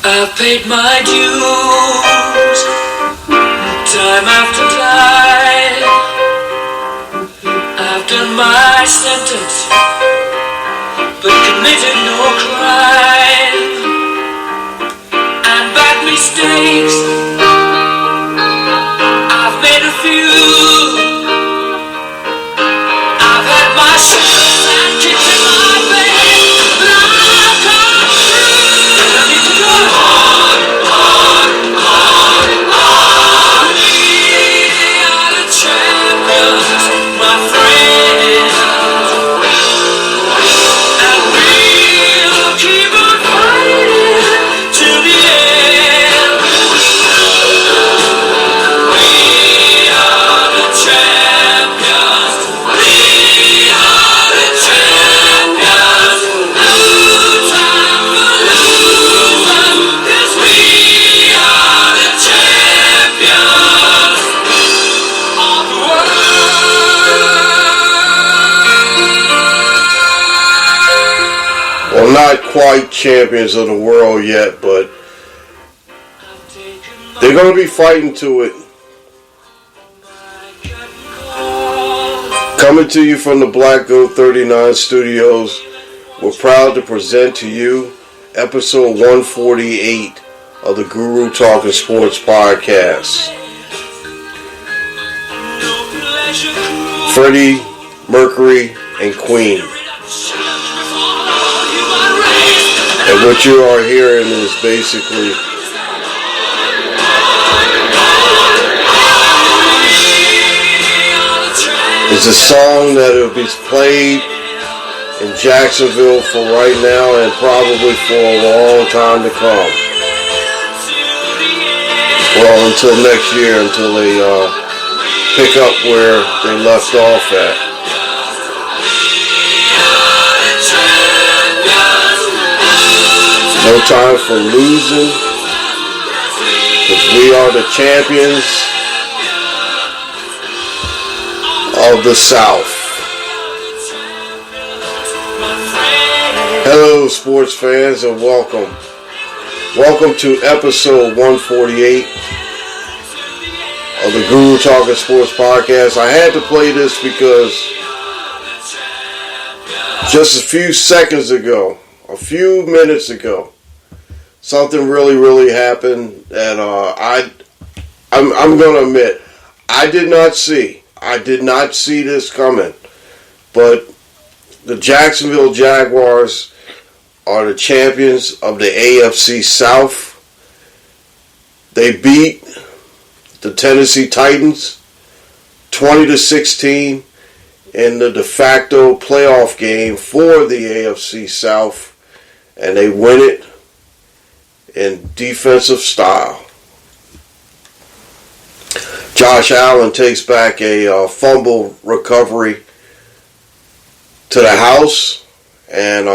I've paid my dues, time after time. I've done my sentence, but committed no crime. And bad mistakes, I've made a few. I've had my sins and kicked in my face, but I've come through. I need to go on. We are the champions, my friends, and we'll keep on fighting till the end. We are the champions. We are the champions. No time for losers, 'cause we are the champions of the world. Well, not quite champions of the world yet, but they're going to be fighting to it. Coming to you from the Black Goat 39 Studios, we're proud to present to you episode 148 of the Guru Talkin Sports podcast. Freddie, Mercury, and Queen. And what you are hearing is basically is a song that will be played in Jacksonville for right now and probably for a long time to come. Well, until next year, until they pick up where they left off at. No time for losing, because we are the champions of the South. Hello, sports fans, and welcome. Welcome to episode 148 of the Guru Talkin Sports podcast. I had to play this because just a few seconds ago, a few minutes ago, something really happened that I'm going to admit I did not see. I did not see this coming. But the Jacksonville Jaguars are the champions of the AFC South. They beat the Tennessee Titans 20-16 in the de facto playoff game for the AFC South, and they win it in defensive style. Josh Allen takes back a fumble recovery to the house, and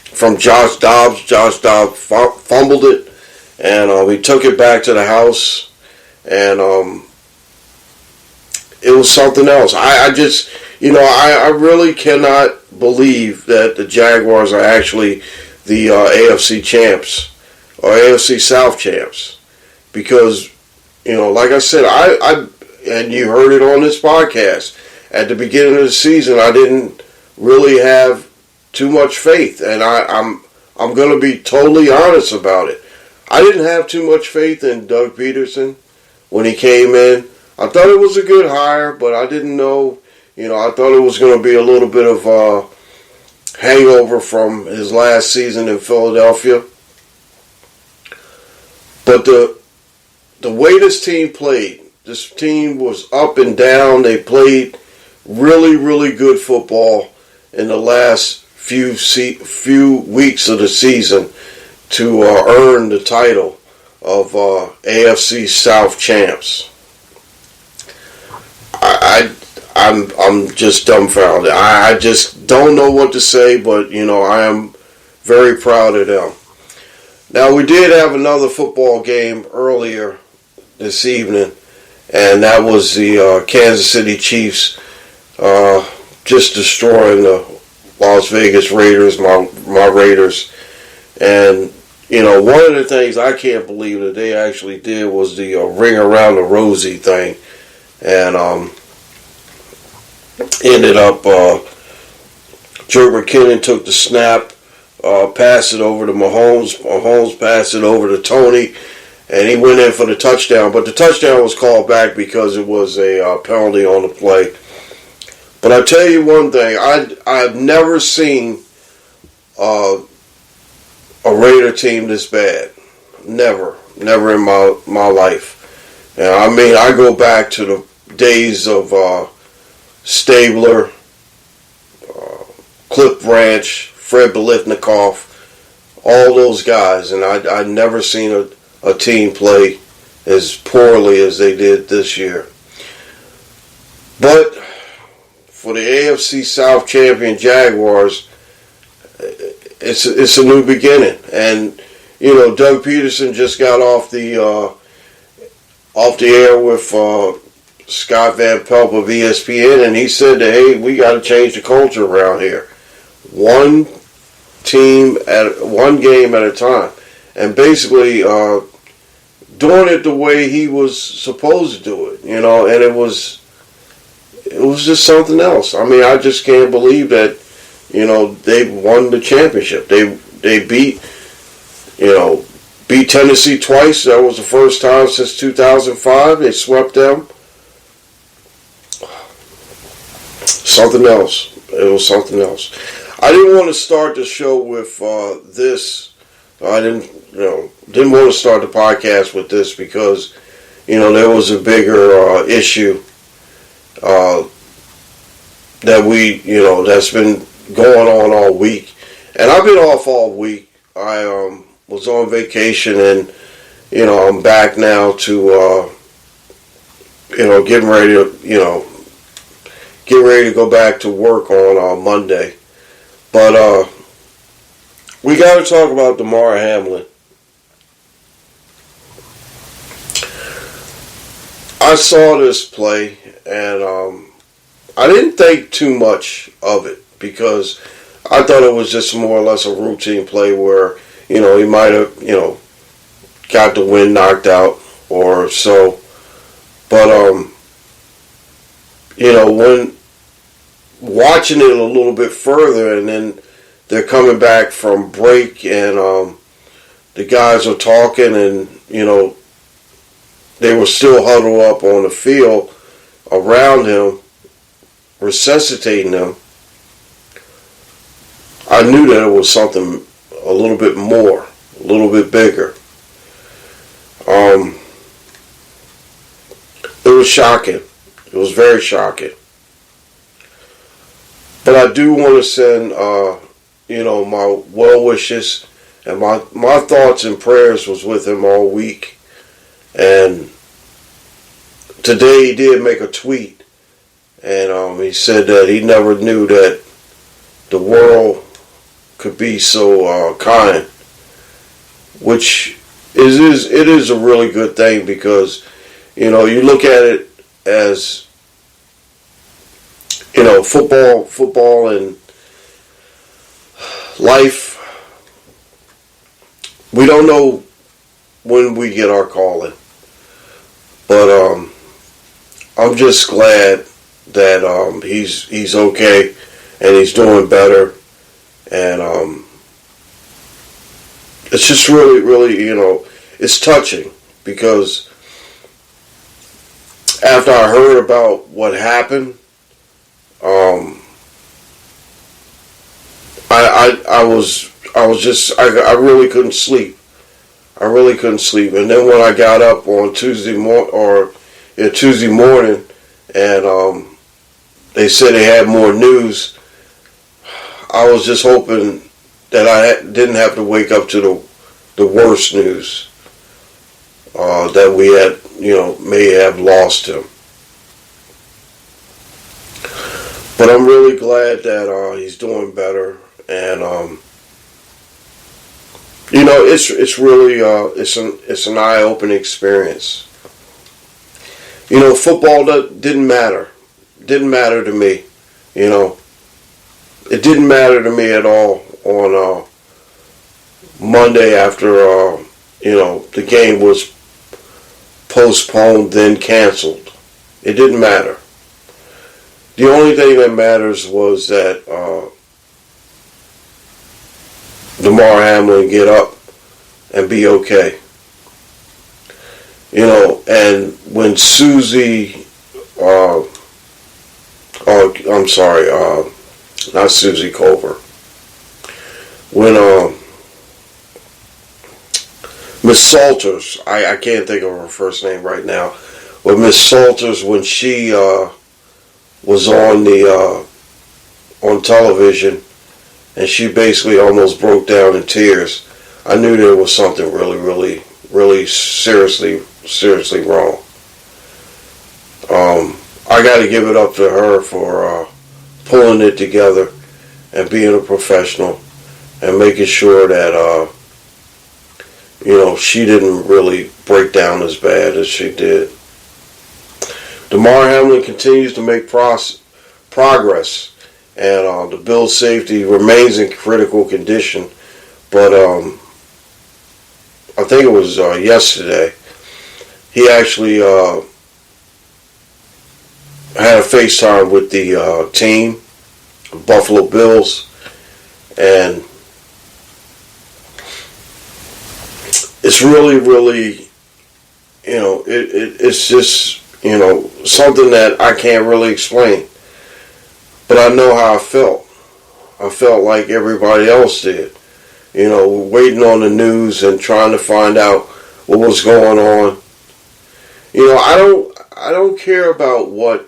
from Josh Dobbs. Josh Dobbs fumbled it, and he took it back to the house, and it was something else. I just, I really cannot believe that the Jaguars are actually the AFC champs or AFC South champs, because, like I said, I and you heard it on this podcast, at the beginning of the season, I didn't really have too much faith, and I'm going to be totally honest about it. I didn't have too much faith in Doug Peterson when he came in. I thought it was a good hire, but I didn't know, I thought it was going to be a little bit of a hangover from his last season in Philadelphia. But the way this team played, this team was up and down. They played really good football in the last few weeks of the season to earn the title of AFC South champs. I'm just dumbfounded. I just don't know what to say, but I am very proud of them. Now, we did have another football game earlier this evening, and that was the Kansas City Chiefs just destroying the Las Vegas Raiders, my Raiders. And, one of the things I can't believe that they actually did was the ring around the rosy thing, and ended up Joe McKinnon took the snap, passed it over to Mahomes. Mahomes passed it over to Tony, and he went in for the touchdown. But the touchdown was called back because it was a penalty on the play. But I tell you one thing, I've never seen a Raider team this bad. Never in my life. And I mean, I go back to the days of Stabler, Cliff Branch, Fred Biletnikoff, all those guys, and I'd never seen a team play as poorly as they did this year. But for the AFC South champion Jaguars, it's a new beginning, and Doug Peterson just got off the air with Scott Van Pelt of ESPN, and he said that, hey, we got to change the culture around here. One game at a time, and basically doing it the way he was supposed to do it, and it was just something else. I mean, I just can't believe that, they won the championship. They beat Tennessee twice. That was the first time since 2005. They swept them. Something else. It was something else. I didn't want to start the show with this. I didn't want to start the podcast with this because, there was a bigger issue that's been going on all week. And I've been off all week. I was on vacation, and, I'm back now to, getting ready to go back to work on Monday. But we got to talk about Damar Hamlin. I saw this play, and I didn't think too much of it because I thought it was just more or less a routine play where, he might have, got the wind knocked out or so. But, when watching it a little bit further, and then they're coming back from break, and the guys are talking, and they were still huddled up on the field around him, resuscitating him. I knew that it was something a little bit more, a little bit bigger. It was shocking. It was very shocking. But I do want to send, my well wishes, and my thoughts and prayers was with him all week. And today he did make a tweet, and he said that he never knew that the world could be so kind, which it is a really good thing because, you look at it as, football and life. We don't know when we get our calling, but I'm just glad that he's okay and he's doing better, and it's just really, it's touching because after I heard about what happened, I really couldn't sleep. And then when I got up on Tuesday morning, and they said they had more news, I was just hoping that I didn't have to wake up to the worst news, that we had, may have lost him. But I'm really glad that he's doing better, and it's really it's an eye-opening experience. Football didn't matter to me. It didn't matter to me at all on Monday after, the game was postponed, then canceled. It didn't matter. The only thing that matters was that Damar Hamlin get up and be okay. And when Susie, not Susie Culver, when Miss Salters, I can't think of her first name right now, but Miss Salters, when she was on on television, and she basically almost broke down in tears, I knew there was something really, really, really seriously wrong. I got to give it up to her for pulling it together and being a professional and making sure that she didn't really break down as bad as she did. Damar Hamlin continues to make progress, and the Bills' safety remains in critical condition. But I think it was yesterday, he actually had a FaceTime with the team, Buffalo Bills, and it's really, really, it's just, something that I can't really explain. But I know how I felt. I felt like everybody else did. Waiting on the news and trying to find out what was going on. I don't care about what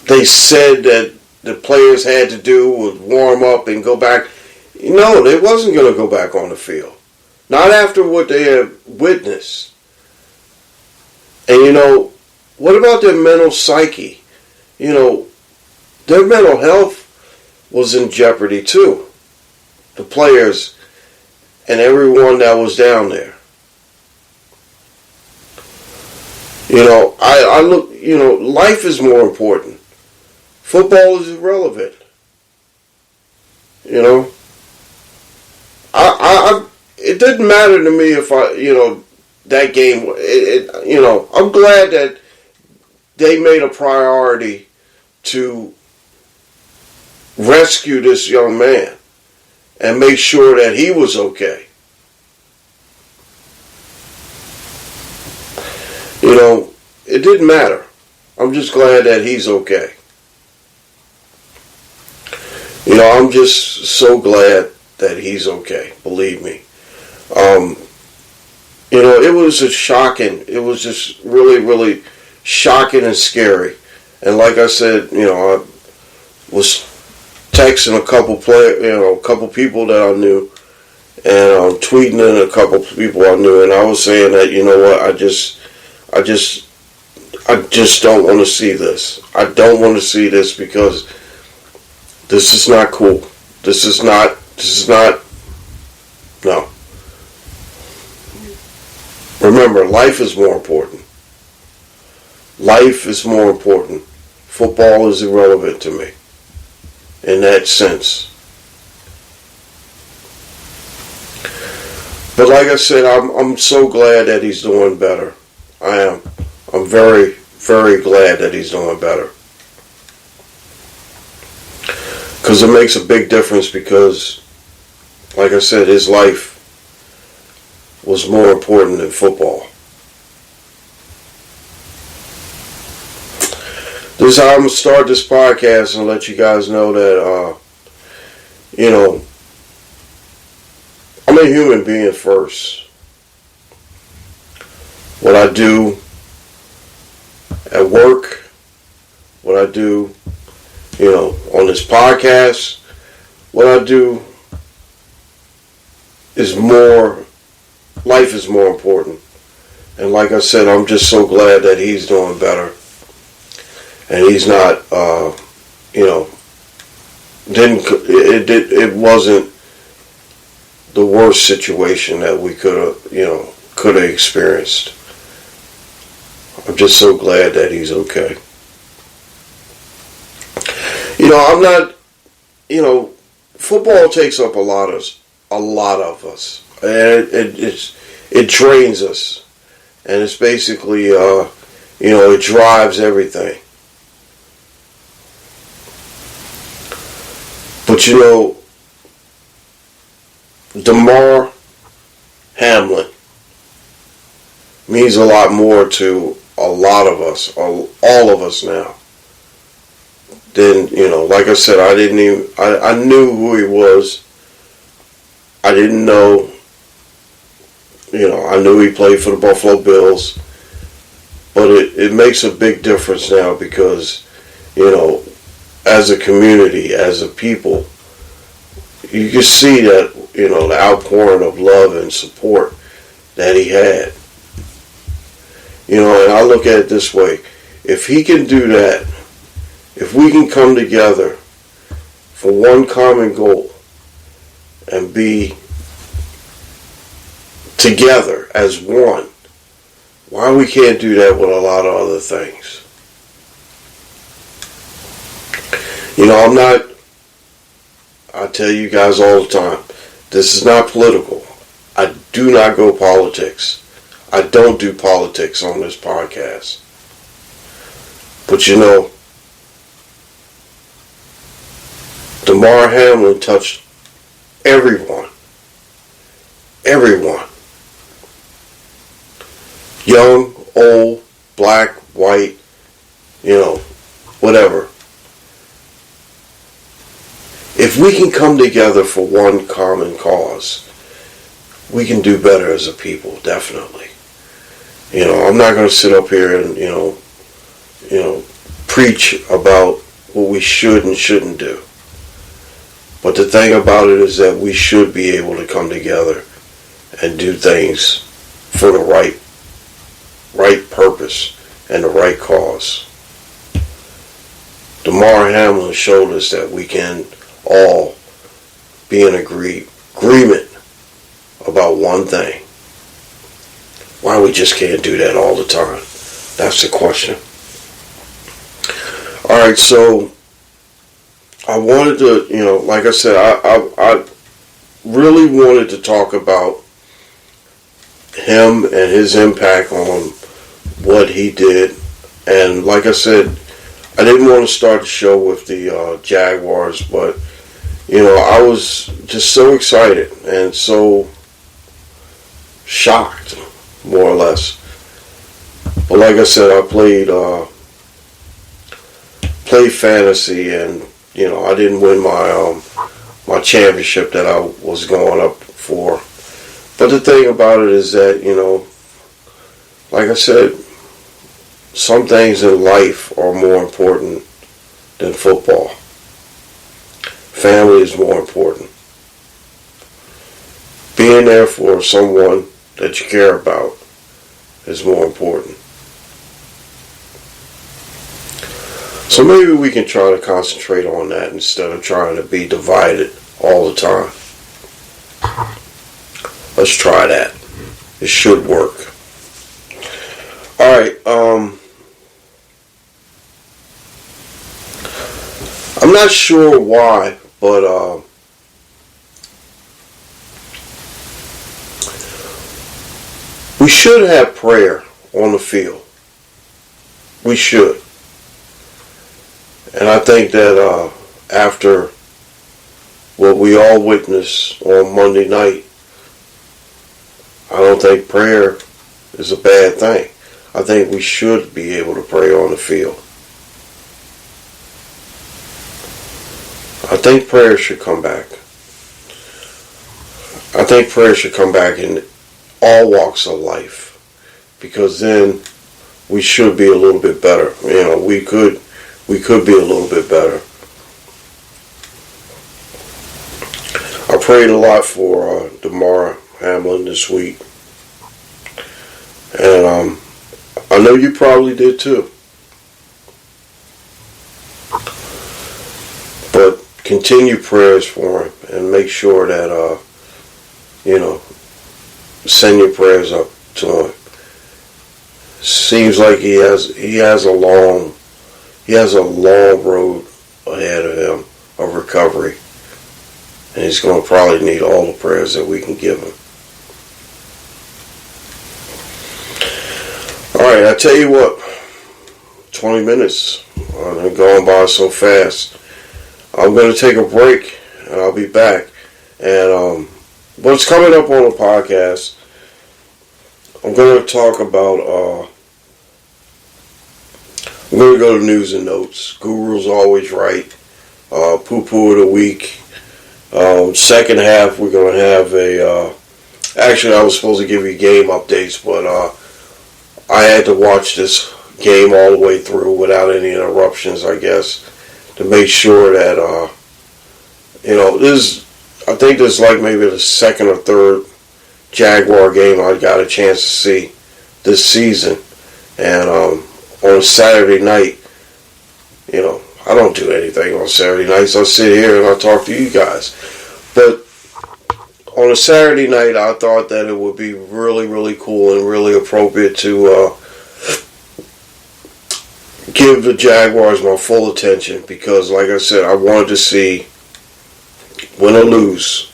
they said that the players had to do was warm up and go back. No, they wasn't going to go back on the field. Not after what they had witnessed. And what about their mental psyche? Their mental health was in jeopardy too. The players and everyone that was down there. I look, life is more important. Football is irrelevant. It didn't matter to me if that game, I'm glad that they made a priority to rescue this young man and make sure that he was okay. It didn't matter. I'm just glad that he's okay. I'm just so glad that he's okay. Believe me. It was it was just really, really shocking and scary. And like I said, I was texting a couple people that I knew, and tweeting at a couple people I knew, and I was saying that, I just don't want to see this. I don't want to see this because this is not cool. This is not, no. Remember, life is more important. Life is more important. Football is irrelevant to me in that sense. But like I said, I'm so glad that he's doing better. I am. I'm very, very glad that he's doing better. Because it makes a big difference because, like I said, his life was more important than football. This is how I'm going to start this podcast and let you guys know that, I'm a human being first. What I do at work, what I do, on this podcast, what I do is life is more important. And like I said, I'm just so glad that he's doing better. And he's not, it wasn't the worst situation that we could have experienced. I'm just so glad that he's okay. I'm not, football takes up a lot of us, and it drains us, and it's basically it drives everything. But Damar Hamlin means a lot more to a lot of us, all of us now. Then, like I said, I knew who he was. I didn't know, I knew he played for the Buffalo Bills. But it makes a big difference now because, as a community, as a people, you can see that, the outpouring of love and support that he had. And I look at it this way. If he can do that, if we can come together for one common goal and be together as one, why we can't do that with a lot of other things? I tell you guys all the time, this is not political. I do not go politics. I don't do politics on this podcast. But Damar Hamlin touched everyone. Everyone. Young, old, black, white, whatever. If we can come together for one common cause, we can do better as a people, definitely. I'm not going to sit up here and, preach about what we should and shouldn't do. But the thing about it is that we should be able to come together and do things for the right purpose and the right cause. Damar Hamlin showed us that we can all be in agreement about one thing. Why we just can't do that all the time? That's the question. Alright, so I wanted to, like I said, I really wanted to talk about him and his impact on what he did. And like I said, I didn't want to start the show with the Jaguars, but I was just so excited and so shocked, more or less. But like I said, I played fantasy, and I didn't win my championship that I was going up for. But the thing about it is that, like I said, some things in life are more important than football. Family is more important. Being there for someone that you care about is more important. So maybe we can try to concentrate on that instead of trying to be divided all the time. Let's try that. It should work. Alright, I'm not sure why, but we should have prayer on the field. We should. And I think that after what we all witnessed on Monday night, I don't think prayer is a bad thing. I think we should be able to pray on the field. I think prayer should come back. I think prayer should come back in all walks of life, because then we should be a little bit better. We could be a little bit better. I prayed a lot for Damar Hamlin this week, and I know you probably did too. But continue prayers for him, and make sure that send your prayers up to him. Seems like he has a long road ahead of him of recovery. And he's going to probably need all the prayers that we can give him. All right, I tell you what, 20 minutes. They're going by so fast. I'm going to take a break, and I'll be back. And what's coming up on the podcast, I'm going to talk about, I'm going to go to news and notes. Guru's always right. Poo-poo of the week. Second half, we're going to have a, actually I was supposed to give you game updates, but I had to watch this game all the way through without any interruptions, I guess, to make sure that, I think this is like maybe the second or third Jaguar game I got a chance to see this season. And on a Saturday night, I don't do anything on Saturday nights. I sit here and I talk to you guys. But on a Saturday night, I thought that it would be really, really cool and really appropriate to give the Jaguars my full attention because, like I said, I wanted to see, win or lose,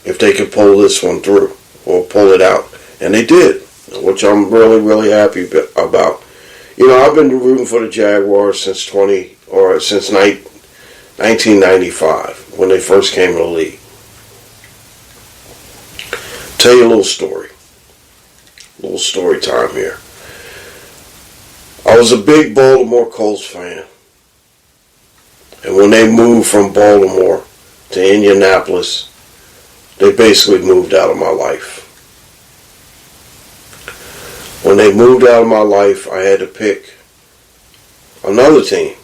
if they could pull this one through or pull it out. And they did, which I'm really, really happy about. I've been rooting for the Jaguars since 1995 when they first came in the league. Tell you a little story. Little story time here. I was a big Baltimore Colts fan. And when they moved from Baltimore to Indianapolis, they basically moved out of my life. When they moved out of my life, I had to pick another team.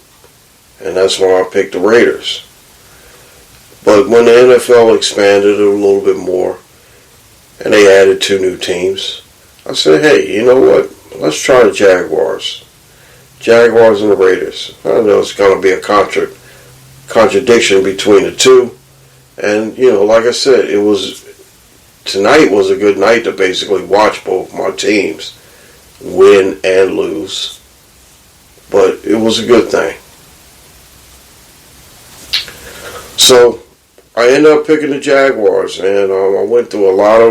And that's when I picked the Raiders. But when the NFL expanded it a little bit more, and they added 2 new teams, I said, hey, you know what? Let's try the Jaguars. Jaguars and the Raiders. I know it's going to be a contradiction between the two. And, like I said, tonight was a good night to basically watch both my teams win and lose. But it was a good thing. So I ended up picking the Jaguars, and I went through a lot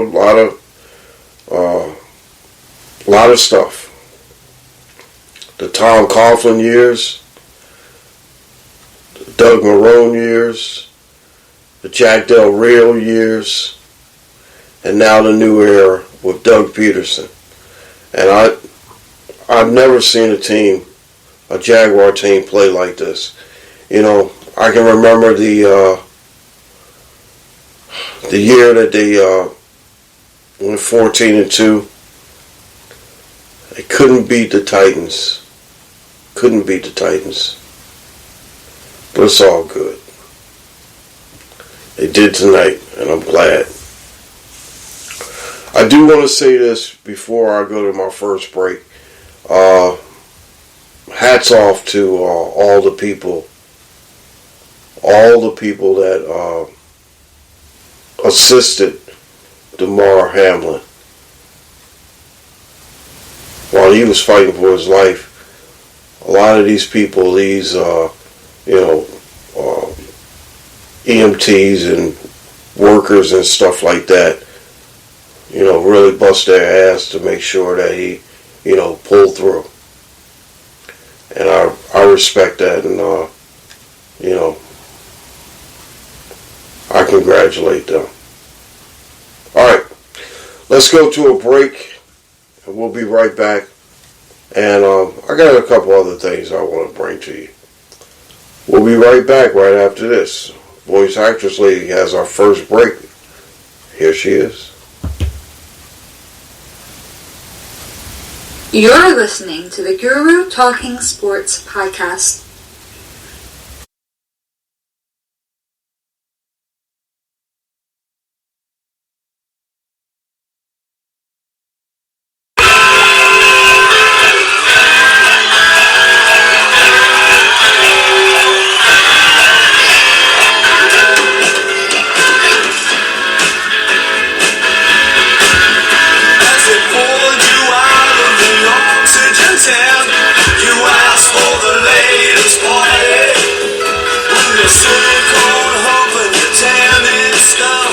of stuff. The Tom Coughlin years, the Doug Marrone years, the Jack Del Rio years, and now the new era with Doug Peterson. And I've never seen a Jaguar team play like this. I can remember the year that they went 14-2. They couldn't beat the Titans. But it's all good. They did tonight, and I'm glad. I do want to say this before I go to my first break. Hats off to all the people that assisted Damar Hamlin while he was fighting for his life. A lot of these people, these EMTs and workers and stuff like that, really bust their ass to make sure that he, pulled through. And I respect that, and I congratulate them. All right, let's go to a break, and we'll be right back. And I got a couple other things I want to bring to you. We'll be right back right after this. Voice Actress Lady has our first break. Here she is. You're listening to the Guru Talking Sports podcast. You asked for the latest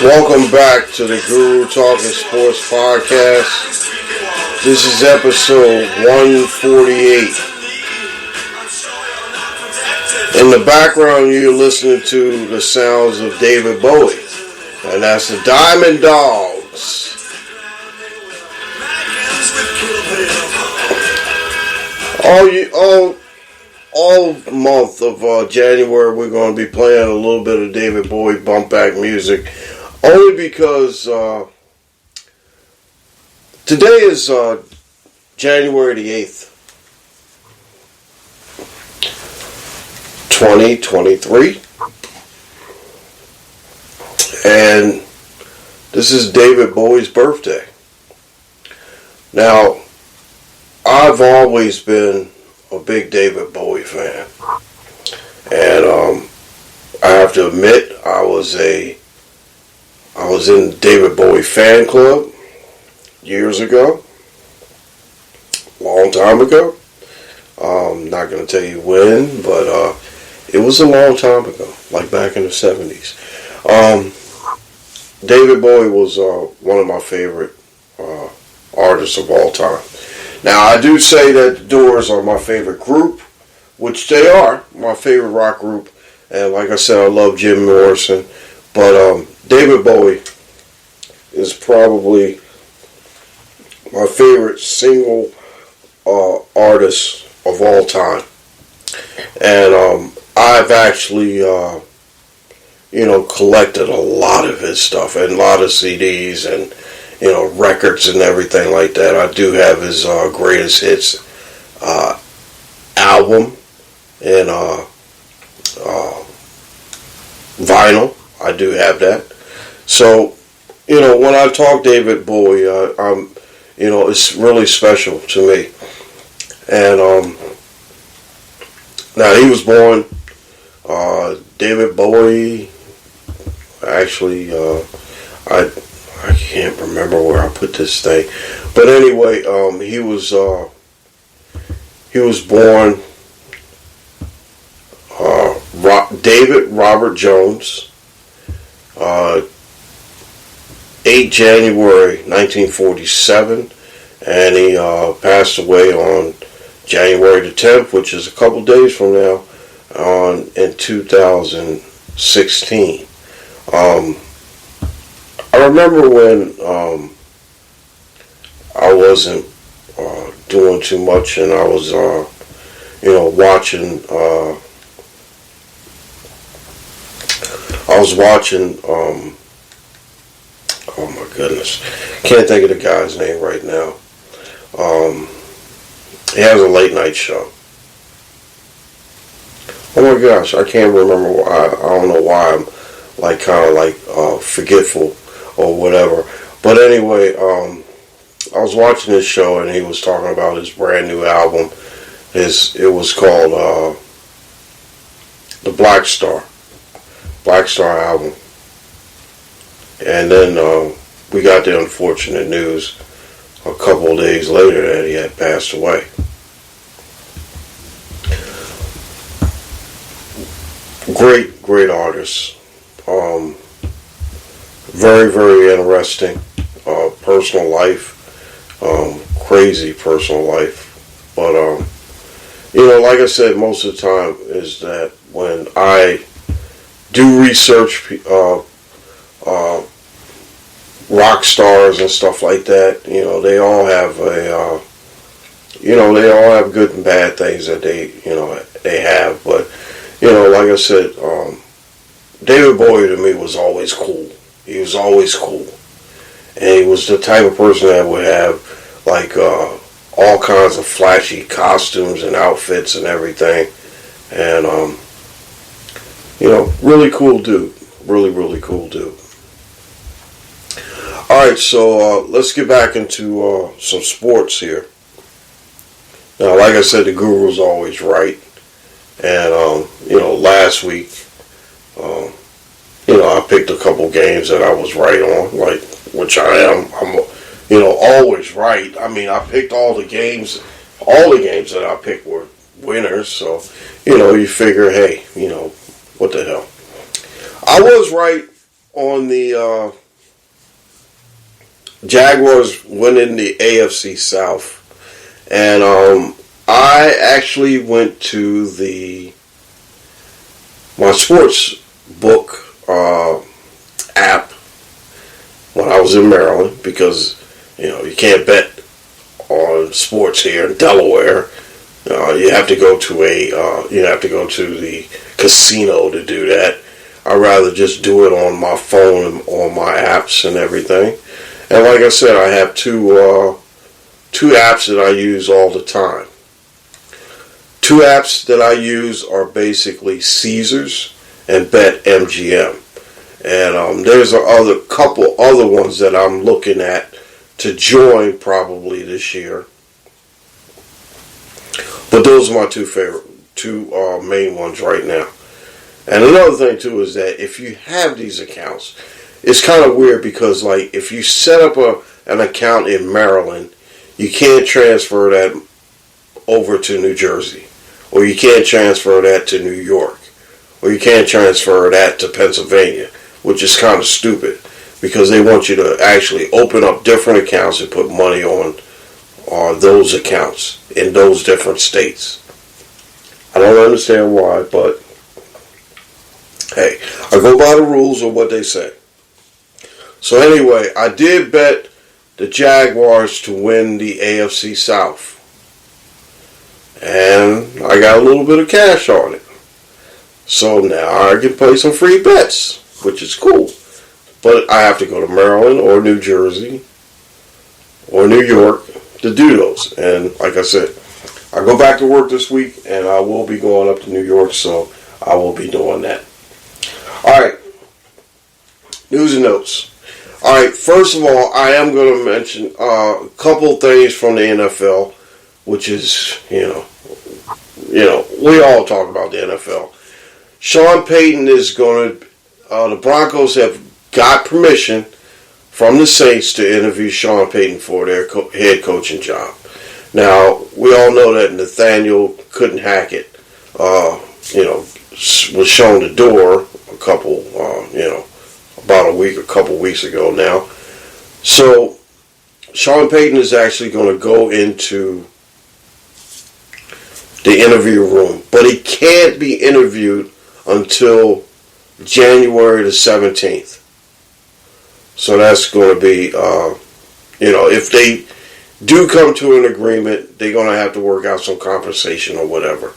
Welcome back to the Guru Talkin Sports Podcast. This is episode 148. In the background, you're listening to the sounds of David Bowie, and that's the Diamond Dogs. All month of January, we're going to be playing a little bit of David Bowie bump back music, only because today is January the 8th, 2023, and this is David Bowie's birthday. Now, I've always been a big David Bowie fan, and I have to admit I was in the David Bowie fan club years ago, long time ago. I'm not going to tell you when, but it was a long time ago, like back in the 70s. David Bowie was one of my favorite artists of all time. Now, I do say that the Doors are my favorite group, which they are, my favorite rock group. And like I said, I love Jim Morrison. But David Bowie is probably my favorite single artist of all time. And I've actually, collected a lot of his stuff and a lot of CDs and records and everything like that. I do have his greatest hits album and vinyl. I do have that. So, when I talk David Bowie, it's really special to me. And now he was born David Bowie. Actually, I can't remember where I put this thing, but anyway, he was born David Robert Jones, 8 January 1947, and he passed away on January the 10th, which is a couple days from now, in 2016. I remember when I wasn't doing too much, and I was, watching. I was watching. Oh my goodness, can't think of the guy's name right now. He has a late night show. Oh my gosh, I can't remember why. I don't know why I'm forgetful or whatever. But anyway, I was watching this show and he was talking about his brand new album. It was called the Black Star album. And then we got the unfortunate news a couple of days later that he had passed away. Great artist. Very, very interesting personal life. Crazy personal life. But, like I said, most of the time is that when I do research rock stars and stuff like that, they all have they all have good and bad things that they have. But, like I said, David Bowie to me was always cool. He was always cool. And he was the type of person that would have all kinds of flashy costumes and outfits and everything. And, really cool dude. Really, really cool dude. Alright, so let's get back into some sports here. Now, like I said, the Guru's always right. And, last week, I picked a couple games that I was right on, which I am. I'm, always right. I mean, I picked all the games that I picked were winners. So, you figure, hey, what the hell. I was right on the Jaguars winning the AFC South. And I actually went to my sports book app when I was in Maryland, because you can't bet on sports here in Delaware. You have to go to the casino to do that. I'd rather just do it on my phone and on my apps and everything. And like I said, I have two apps that I use all the time. Two apps that I use are basically Caesars and BetMGM. And there's a couple other ones that I'm looking at to join probably this year. But those are my two main ones right now. And another thing too is that if you have these accounts, it's kind of weird because like if you set up an account in Maryland, you can't transfer that over to New Jersey, or you can't transfer that to New York, or you can't transfer that to Pennsylvania, which is kind of stupid because they want you to actually open up different accounts and put money on those accounts in those different states. I don't understand why, but hey, I go by the rules of what they say. So anyway, I did bet the Jaguars to win the AFC South. And I got a little bit of cash on it. So now I can play some free bets, which is cool. But I have to go to Maryland or New Jersey or New York to do those. And like I said, I go back to work this week and I will be going up to New York, so I will be doing that. Alright, news and notes. Alright, first of all, I am going to mention a couple things from the NFL, which is, we all talk about the NFL. Sean Payton is going to, the Broncos have got permission from the Saints to interview Sean Payton for their head coaching job. Now, we all know that Nathaniel couldn't hack it, was shown the door a couple weeks ago now. So, Sean Payton is actually going to go into the interview room, but he can't be interviewed until January the 17th. So that's going to be, if they do come to an agreement, they're going to have to work out some compensation or whatever.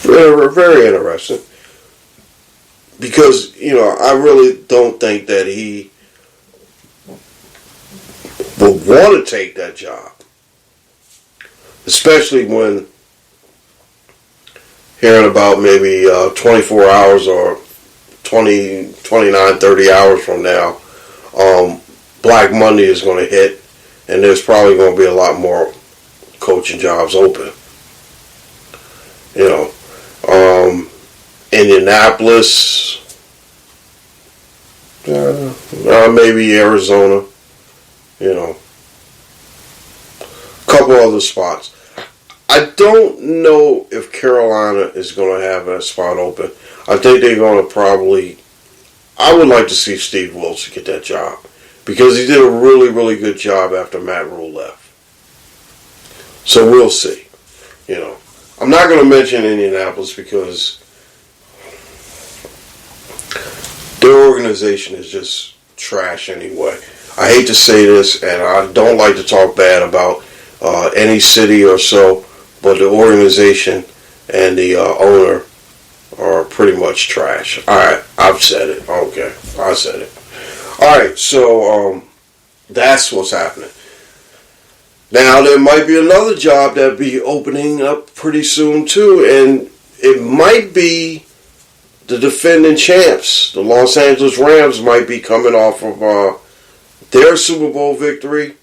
Very, very interesting. Because, I really don't think that he would want to take that job. Especially when hearing about maybe 24 hours or 20, 29, 30 hours from now, Black Monday is going to hit, and there's probably going to be a lot more coaching jobs open. Indianapolis, maybe Arizona, a couple other spots. I don't know if Carolina is going to have that spot open. I think they're going to I would like to see Steve Wilson get that job, because he did a really, really good job after Matt Rule left. So we'll see. I'm not going to mention Indianapolis because their organization is just trash anyway. I hate to say this, and I don't like to talk bad about any city or so, but the organization and the owner are pretty much trash. Alright, I've said it. Okay, I said it. Alright, so that's what's happening. Now, there might be another job that'll be opening up pretty soon too, and it might be the defending champs. The Los Angeles Rams might be coming off of their Super Bowl victory.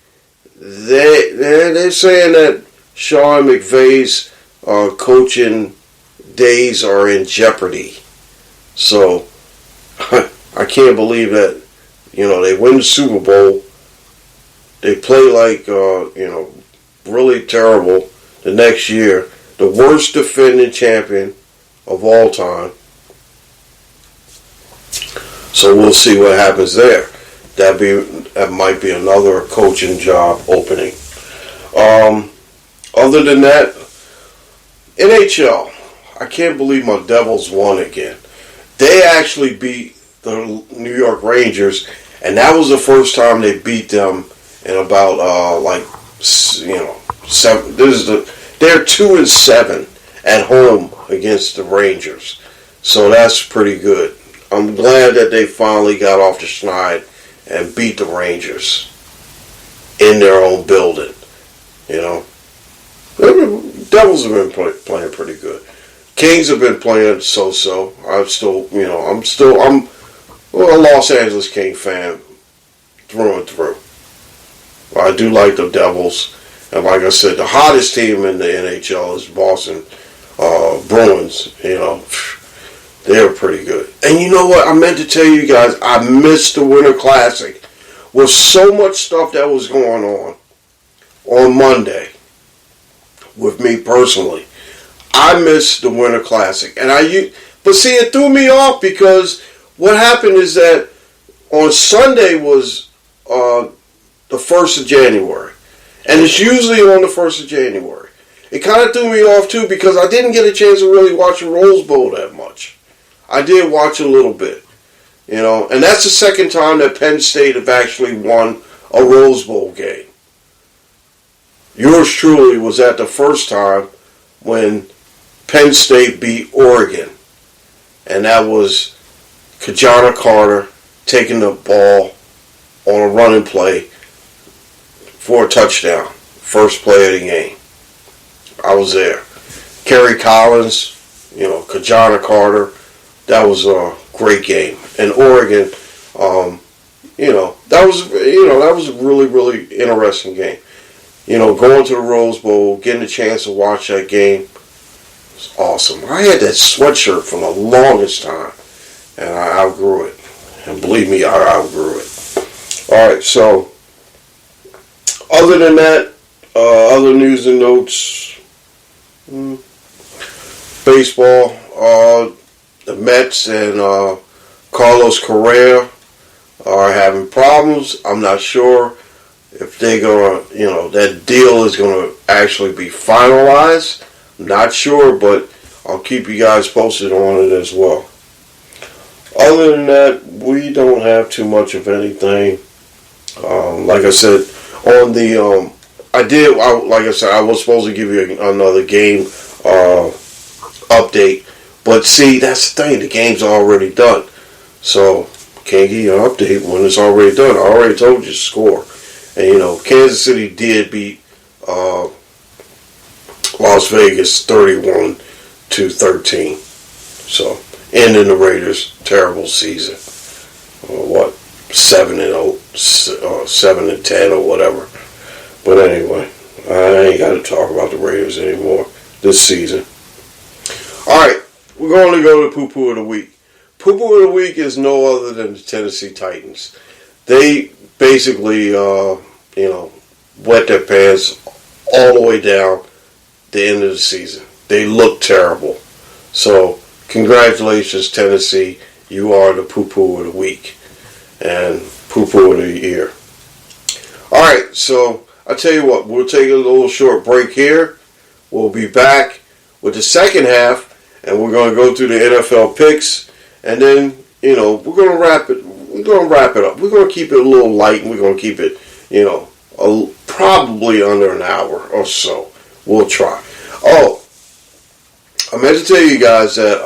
They're saying that Sean McVay's coaching days are in jeopardy. So, I can't believe that, they win the Super Bowl. They play like, really terrible the next year. The worst defending champion of all time. So we'll see what happens there. That might be another coaching job opening. Other than that, NHL. I can't believe my Devils won again. They actually beat the New York Rangers, and that was the first time they beat them in about seven. They're 2-7 at home against the Rangers, so that's pretty good. I'm glad that they finally got off the schneid and beat the Rangers in their own building. You know, the Devils have been playing pretty good. Kings have been playing so-so. I'm a Los Angeles King fan through and through. I do like the Devils, and like I said, the hottest team in the NHL is Boston Bruins. You know, they're pretty good. And you know what? I meant to tell you guys, I missed the Winter Classic. With so much stuff that was going on Monday, with me personally, I missed the Winter Classic. But see, it threw me off because what happened is that on Sunday was the 1st of January. And it's usually on the 1st of January. It kind of threw me off too because I didn't get a chance to really watch the Rose Bowl that much. I did watch a little bit, you know, and that's the second time that Penn State have actually won a Rose Bowl game. Yours truly was at the first time when Penn State beat Oregon, and that was Kajana Carter taking the ball on a running play for a touchdown, first play of the game. I was there. Kerry Collins, you know, Kajana Carter. That was a great game. And Oregon, that was a really, really interesting game. You know, going to the Rose Bowl, getting a chance to watch that game was awesome. I had that sweatshirt for the longest time, and I outgrew it. And believe me, I outgrew it. All right, so other than that, other news and notes, baseball, the Mets and Carlos Correa are having problems. I'm not sure if they're going to, that deal is going to actually be finalized. I'm not sure, but I'll keep you guys posted on it as well. Other than that, we don't have too much of anything. Like I said, on the, I was supposed to give you another game update. But see, that's the thing. The game's already done. So, can't give you an update when it's already done. I already told you the score. And, Kansas City did beat Las Vegas 31-13. So, ending the Raiders' terrible season. 7-0, 7-10 or whatever. But anyway, I ain't got to talk about the Raiders anymore this season. All right. We're going to go to Poo-Poo of the Week. Poo-Poo of the Week is no other than the Tennessee Titans. They basically, wet their pants all the way down the end of the season. They look terrible. So, congratulations, Tennessee. You are the Poo-Poo of the Week and Poo-Poo of the Year. All right, so I'll tell you what. We'll take a little short break here. We'll be back with the second half. And we're going to go through the NFL picks, and then, we're going to wrap it. We're going to wrap it up. We're going to keep it a little light, and we're going to keep it, probably under an hour or so. We'll try. Oh, I meant to tell you guys that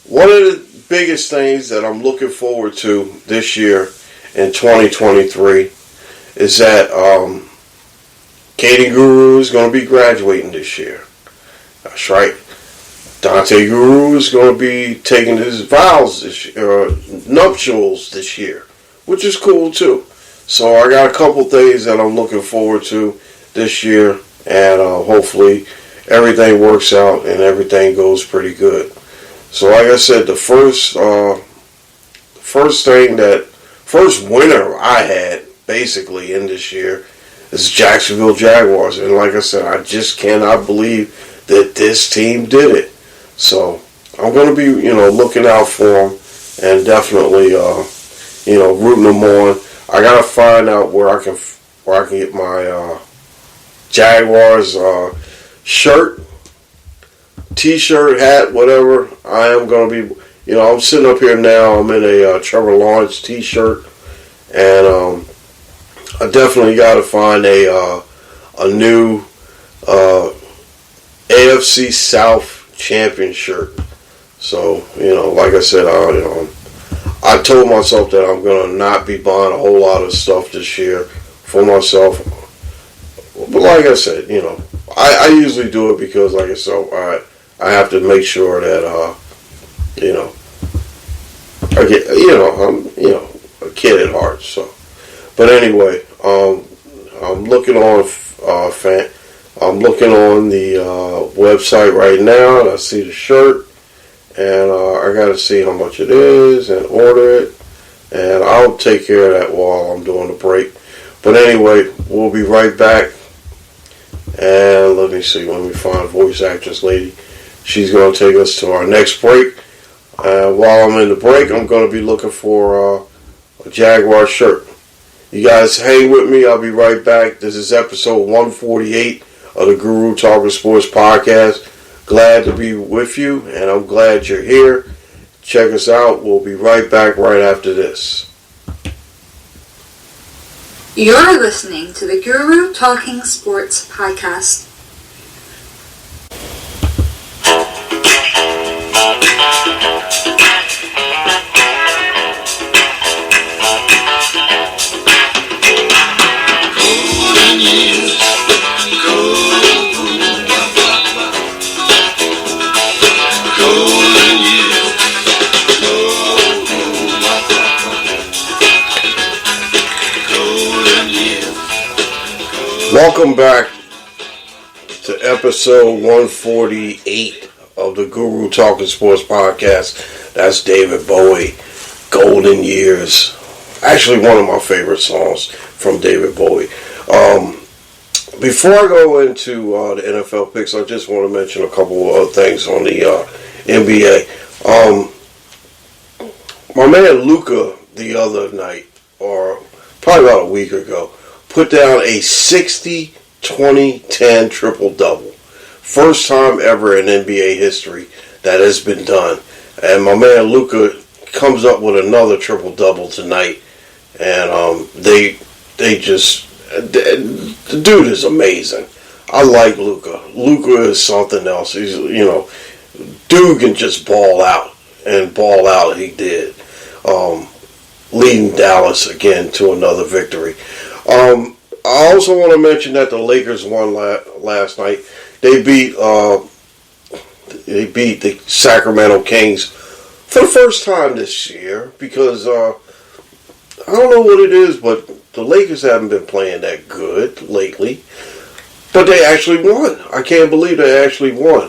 one of the biggest things that I'm looking forward to this year in 2023 is that Katie Guru is going to be graduating this year. That's right. Dante Guru is going to be taking his vows nuptials this year, which is cool too. So I got a couple things that I'm looking forward to this year, and hopefully everything works out and everything goes pretty good. So like I said, the first winner I had basically in this year is Jacksonville Jaguars, and like I said, I just cannot believe that this team did it. So I'm going to be, looking out for them and definitely, rooting them on. I gotta find out where I can get my Jaguars shirt, T-shirt, hat, whatever. I am gonna be. I'm sitting up here now. I'm in a Trevor Lawrence T-shirt, and I definitely got to find a new AFC South Champions shirt. So like I said, I told myself that I'm gonna not be buying a whole lot of stuff this year for myself. But like I said, I usually do it because, like I said, I have to make sure that I get, I'm, a kid at heart. So, but anyway, I'm looking on, I'm looking on the website right now, and I see the shirt, and I got to see how much it is and order it, and I'll take care of that while I'm doing the break. But anyway, we'll be right back, and let me see, let me find voice actress lady. She's going to take us to our next break. While I'm in the break, I'm going to be looking for a Jaguar shirt. You guys hang with me. I'll be right back. This is episode 148 of the Guru Talkin Sports podcast. Glad to be with you, and I'm glad you're here. Check us out. We'll be right back right after this. You're listening to the Guru Talking Sports podcast. Welcome back to episode 148 of the Guru Talkin Sports podcast. That's David Bowie, Golden Years. Actually, one of my favorite songs from David Bowie. Before I go into the NFL picks, I just want to mention a couple of things on the NBA. My man Luka the other night, or probably about a week ago, put down a 60-20-10 triple-double. First time ever in NBA history that has been done. And my man Luka comes up with another triple-double tonight. And the dude is amazing. I like Luka. Luka is something else. He's, dude can just ball out. And ball out he did. Leading Dallas again to another victory. I also want to mention that the Lakers won last night. They beat the Sacramento Kings for the first time this year because I don't know what it is, but the Lakers haven't been playing that good lately. But they actually won. I can't believe they actually won.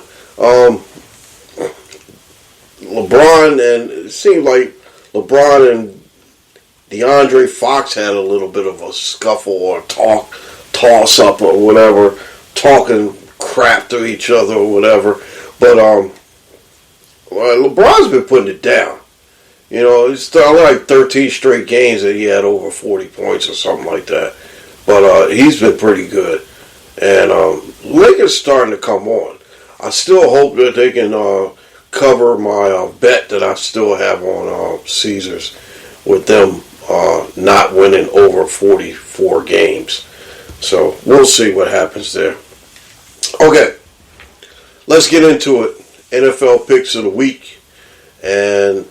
LeBron, and it seemed like LeBron and DeAndre Fox had a little bit of a scuffle or toss up or whatever, talking crap to each other or whatever. But LeBron's been putting it down. It's like 13 straight games that he had over 40 points or something like that. But he's been pretty good. And Lakers starting to come on. I still hope that they can cover my bet that I still have on Caesars with them not winning over 44 games. So we'll see what happens there. Okay, let's get into it. NFL picks of the week. And,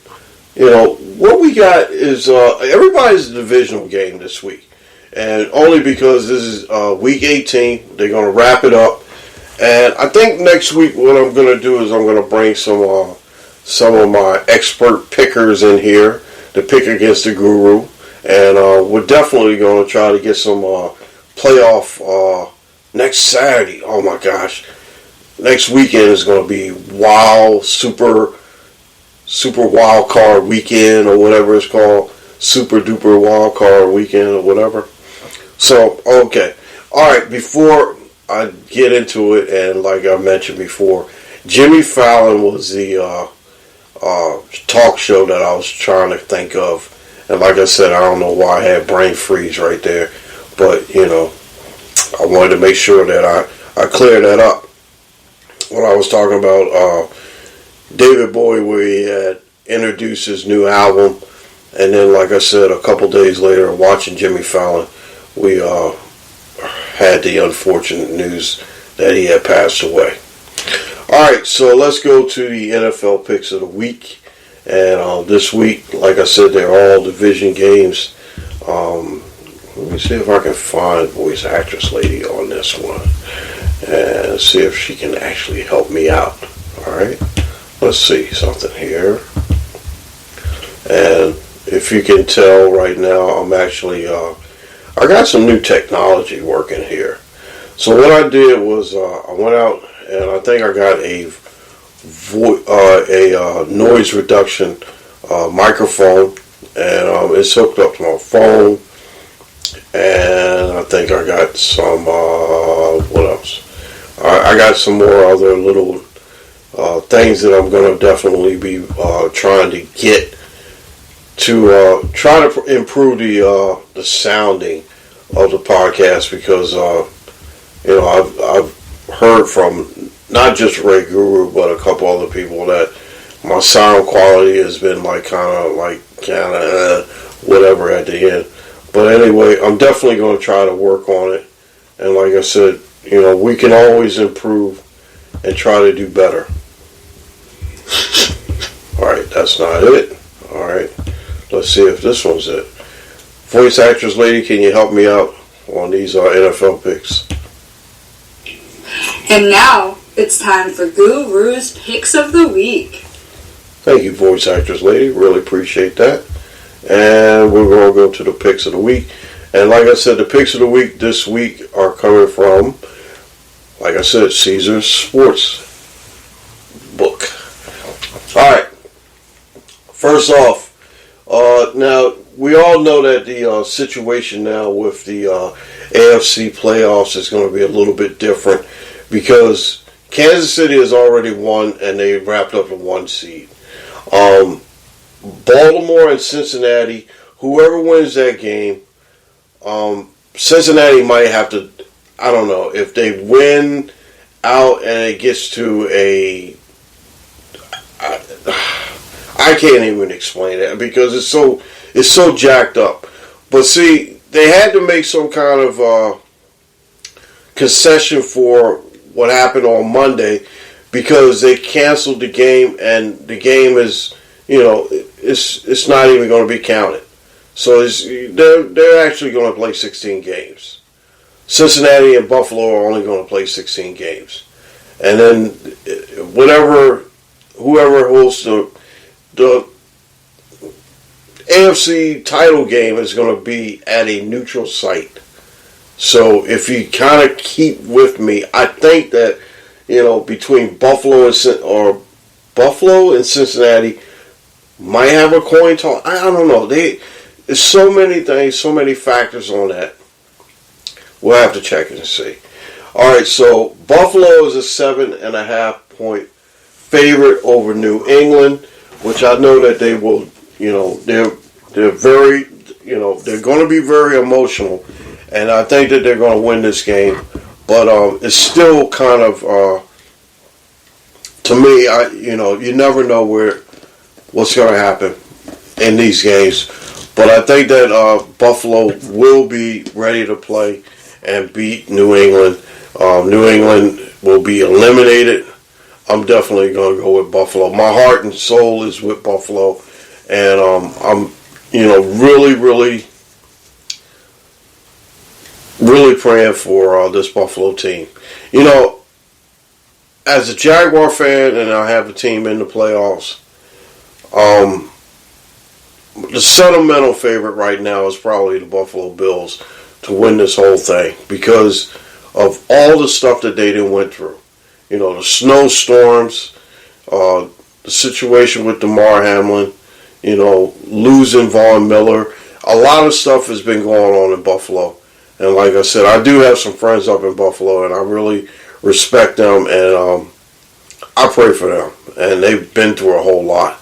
what we got is everybody's divisional game this week. And only because this is week 18, they're going to wrap it up. And I think next week what I'm going to do is I'm going to bring some of my expert pickers in here to pick against the Guru. And we're definitely going to try to get some playoff next Saturday. Oh my gosh. Next weekend is going to be super wild card weekend or whatever it's called. Super duper wild card weekend or whatever. So, okay. Alright, before I get into it, and like I mentioned before, Jimmy Fallon was the talk show that I was trying to think of. And like I said, I don't know why I had brain freeze right there. But, I wanted to make sure that I cleared that up. When I was talking about David Bowie, where he had introduced his new album. And then, like I said, a couple days later, watching Jimmy Fallon, we had the unfortunate news that he had passed away. All right, so let's go to the NFL picks of the week. And this week, like I said, they're all division games. Let me see if I can find voice actress lady on this one and see if she can actually help me out. All right, let's see something here. And if you can tell right now, I'm actually, I got some new technology working here. So what I did was I went out and I think I got a noise reduction microphone, and it's hooked up to my phone. And I think I got some, what else? I got some more other little things that I'm going to definitely be trying to get to try to improve the sounding of the podcast, because I've heard from not just Ray Guru but a couple other people that my sound quality has been kind of whatever at the end. But anyway, I'm definitely going to try to work on it. And like I said, we can always improve and try to do better. All right, that's not it. All right, let's see if this one's it. Voice actress lady, can you help me out on these NFL picks? And now it's time for Guru's Picks of the Week. Thank you, voice actress lady. Really appreciate that. And we're going to go to the picks of the week. And like I said, the picks of the week this week are coming from, like I said, Caesar's Sports book. All right. First off, now we all know that the situation now with the AFC playoffs is going to be a little bit different, because Kansas City has already won and they wrapped up a 1 seed. Baltimore and Cincinnati, whoever wins that game, Cincinnati might have to, I don't know, if they win out and it gets to I can't even explain it because it's so jacked up. But see, they had to make some kind of concession for what happened on Monday, because they canceled the game, and the game is, it's not even going to be counted. So they're actually going to play 16 games. Cincinnati and Buffalo are only going to play 16 games. And then whoever holds the AFC title game is going to be at a neutral site. So if you kind of keep with me, I think that, between Buffalo and Cincinnati might have a coin toss. I don't know. There's so many things, so many factors on that. We'll have to check it and see. All right, so Buffalo is a 7.5 point favorite over New England, which I know that they will. They're very. They're going to be very emotional, and I think that they're going to win this game. But it's still kind of, to me, you never know what's going to happen in these games. But I think that Buffalo will be ready to play and beat New England. New England will be eliminated. I'm definitely going to go with Buffalo. My heart and soul is with Buffalo, and I'm, really, really, really praying for this Buffalo team. As a Jaguar fan, and I have a team in the playoffs, the sentimental favorite right now is probably the Buffalo Bills to win this whole thing, because of all the stuff that they done went through. The snowstorms, the situation with Damar Hamlin, losing Von Miller. A lot of stuff has been going on in Buffalo. And like I said, I do have some friends up in Buffalo, and I really respect them, and I pray for them. And they've been through a whole lot.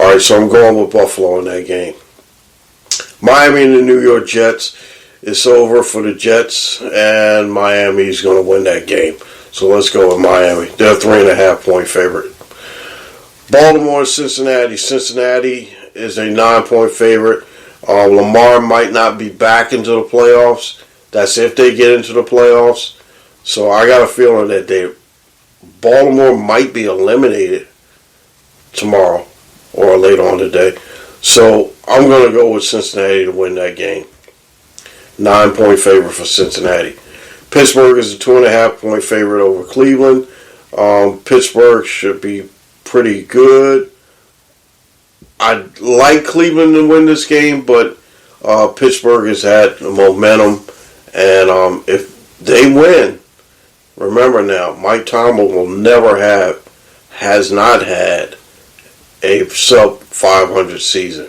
All right, so I'm going with Buffalo in that game. Miami and the New York Jets. It's over for the Jets, and Miami's going to win that game. So let's go with Miami. They're a 3.5-point favorite. Baltimore and Cincinnati. Cincinnati is a 9-point favorite. Lamar might not be back into the playoffs. That's if they get into the playoffs. So I got a feeling that Baltimore might be eliminated tomorrow or later on today. So I'm going to go with Cincinnati to win that game. 9-point favorite for Cincinnati. Pittsburgh is a 2.5-point favorite over Cleveland. Pittsburgh should be pretty good. I'd like Cleveland to win this game, but Pittsburgh has had the momentum. And if they win, remember now, Mike Tomlin has not had a sub-500 season.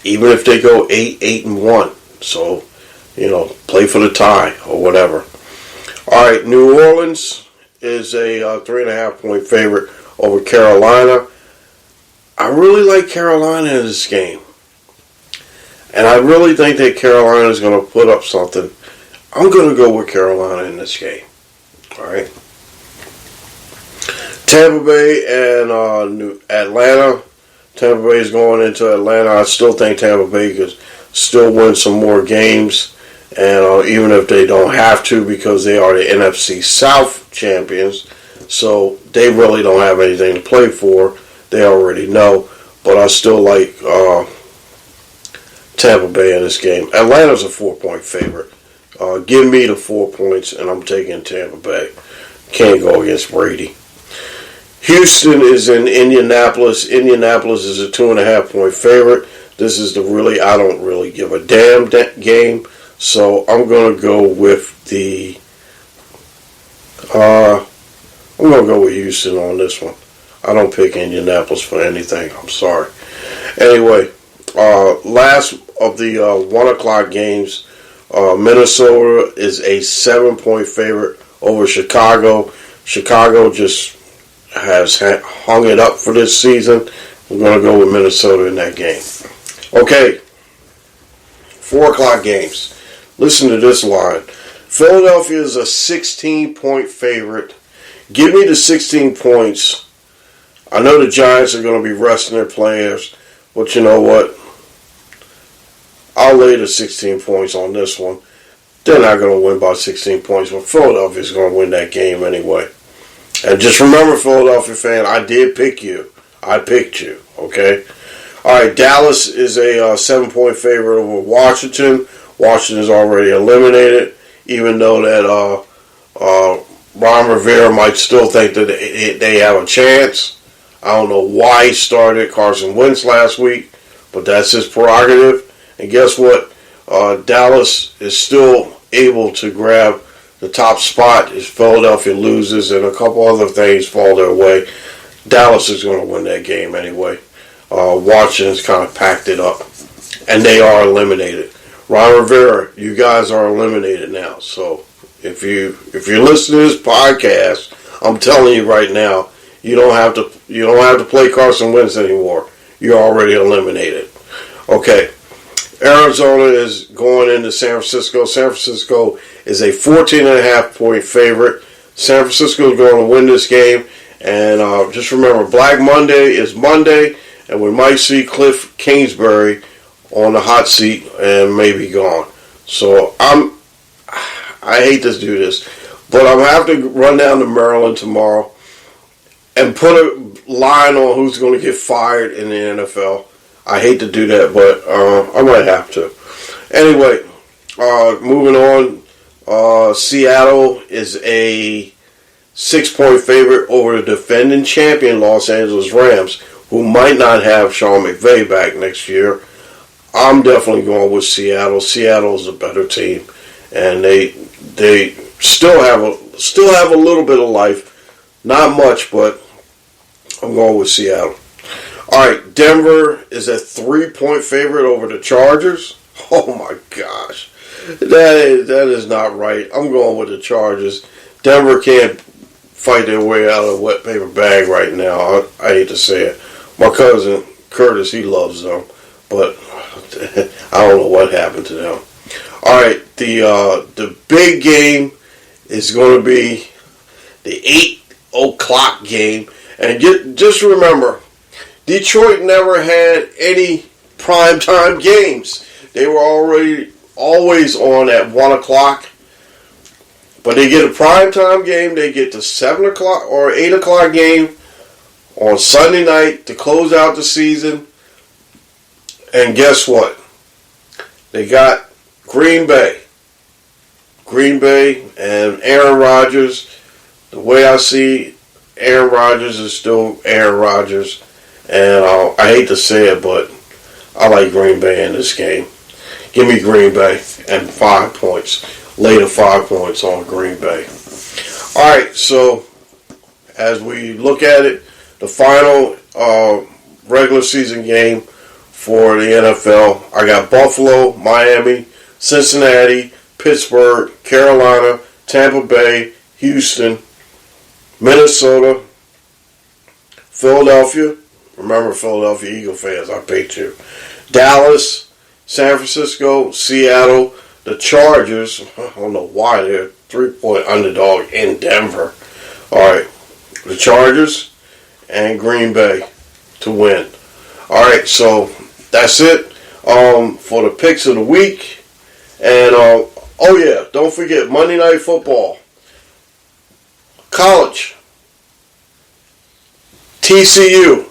Even if they go 8-1. So, play for the tie or whatever. All right, New Orleans is a 3.5-point favorite over Carolina. I really like Carolina in this game. And I really think that Carolina is going to put up something. I'm going to go with Carolina in this game. All right. Tampa Bay and Atlanta. Tampa Bay is going into Atlanta. I still think Tampa Bay could still win some more games. And even if they don't have to, because they are the NFC South champions. So they really don't have anything to play for. They already know. But I still like Tampa Bay in this game. Atlanta's a 4-point favorite. Give me the 4 points, and I'm taking Tampa Bay. Can't go against Brady. Houston is in Indianapolis. Indianapolis is a 2.5-point favorite. This is I don't really give a damn game. So I'm going to go with I'm going to go with Houston on this one. I don't pick Indianapolis for anything. I'm sorry. Anyway, last of the 1 o'clock games, Minnesota is a 7-point favorite over Chicago. Chicago just has hung it up for this season. We're going to go with Minnesota in that game. Okay, 4 o'clock games. Listen to this line. Philadelphia is a 16-point favorite. Give me the 16 points. I know the Giants are going to be resting their players, but you know what? I'll lay the 16 points on this one. They're not going to win by 16 points, but Philadelphia is going to win that game anyway. And just remember, Philadelphia fan, I did pick you. I picked you, okay? All right, Dallas is a 7-point favorite over Washington. Washington is already eliminated, even though that Ron Rivera might still think that they have a chance. I don't know why he started Carson Wentz last week, but that's his prerogative. And guess what? Dallas is still able to grab the top spot if Philadelphia loses and a couple other things fall their way. Dallas is going to win that game anyway. Washington's kind of packed it up, and they are eliminated. Ron Rivera, you guys are eliminated now. So if you listen to this podcast, I'm telling you right now, you don't have to play Carson Wentz anymore. You're already eliminated. Okay. Arizona is going into San Francisco. San Francisco is a 14.5-point favorite. San Francisco is going to win this game. And just remember, Black Monday is Monday, and we might see Cliff Kingsbury on the hot seat and maybe gone. So I hate to do this, but I'm going to have to run down to Maryland tomorrow and put a line on who's going to get fired in the NFL. I hate to do that, but I might have to. Anyway, moving on. Seattle is a 6-point favorite over the defending champion Los Angeles Rams, who might not have Sean McVay back next year. I'm definitely going with Seattle. Seattle is a better team, and they still have a little bit of life. Not much, but I'm going with Seattle. All right, Denver is a 3-point favorite over the Chargers. Oh my gosh, that is not right. I'm going with the Chargers. Denver can't fight their way out of a wet paper bag right now. I hate to say it. My cousin Curtis, he loves them, but I don't know what happened to them. All right, the big game is going to be the 8 o'clock game. And just remember, Detroit never had any primetime games. They were always on at 1 o'clock. But they get a primetime game. They get the 7 o'clock or 8 o'clock game on Sunday night to close out the season. And guess what? They got Green Bay. Green Bay and Aaron Rodgers. The way I see Aaron Rodgers is still Aaron Rodgers. And I hate to say it, but I like Green Bay in this game. Give me Green Bay and 5 points. Later 5 points on Green Bay. All right, so as we look at it, the final regular season game for the NFL, I got Buffalo, Miami, Cincinnati, Pittsburgh, Carolina, Tampa Bay, Houston, Minnesota, Philadelphia. Remember, Philadelphia Eagle fans, I picked you. Dallas, San Francisco, Seattle, the Chargers. I don't know why they're 3-point underdog in Denver. All right, the Chargers and Green Bay to win. All right, so that's it for the picks of the week. And oh yeah, don't forget Monday Night Football. College. TCU